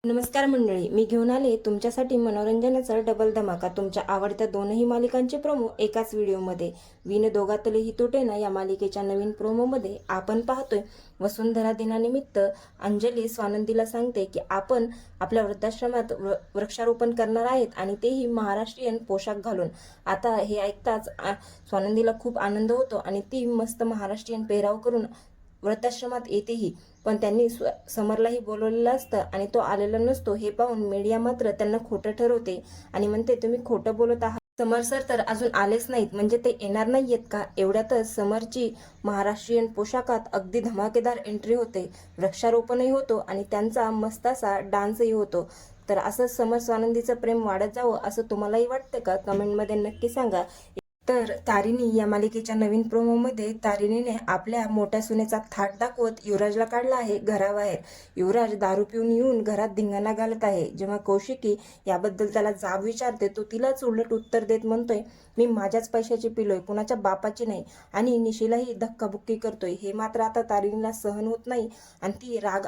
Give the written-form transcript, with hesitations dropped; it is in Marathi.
नमस्कार मंडळी, मी घेऊन आले तुमच्यासाठी मनोरंजनाचा डबल धमाका. तुमच्या आवडत्या दोनही मालिकांचे प्रोमो एकाच व्हिडिओमध्ये. विन दोघातलेही तुटेना या मालिकेच्या नवीन प्रोमोमध्ये आपण पाहतोय वसुंधरा दिनानिमित्त अंजली स्वानंदीला सांगते की आपण आपल्या वृद्धाश्रमात वृक्षारोपण करणार आहेत आणि तेही महाराष्ट्रीयन पोशाख घालून. आता हे ऐकताच स्वानंदीला खूप आनंद होतो आणि ती मस्त महाराष्ट्रीयन पेहराव करून वृद्धाश्रमात येतेही. पण त्यांनी समरलाही बोलवलेलं असतं आणि तो आलेला नसतो. हे पाहून मीडिया मात्र त्यांना खोटं ठरवते आणि म्हणते तुम्ही खोटं बोलत आहात. समर सर तर अजून आलेच नाहीत, म्हणजे ते येणार नाहीयेत का? एवढ्यातच समरची महाराष्ट्रीयन पोशाखात अगदी धमाकेदार एंट्री होते. वृक्षारोपणही होतो आणि त्यांचा मस्त असा डान्सही होतो. तर असं समर स्वानंदीचं प्रेम वाढत जावं असं तुम्हालाही वाटतं का? कमेंटमध्ये नक्की सांगा. तर तारिणी या मालिकेच्या नवीन प्रोमोमध्ये तारिणीने आपल्या मोठ्या सुनेचा थाट दाखवत युवराजला काढला आहे घराबाहेर. युवराज दारू पिऊन येऊन घरात धिंगाणा घालत आहे. जेव्हा कौशिकी याबद्दल त्याला जाब विचारते तो तिलाच उलट उत्तर देत म्हणतोय, मी माझ्याच पैशाची पिलोय, कुणाच्या बापाची नाही, आणि निशीलाही धक्काबुक्की करतोय. हे मात्र आता तारिणीला सहन होत नाही आणि ती राग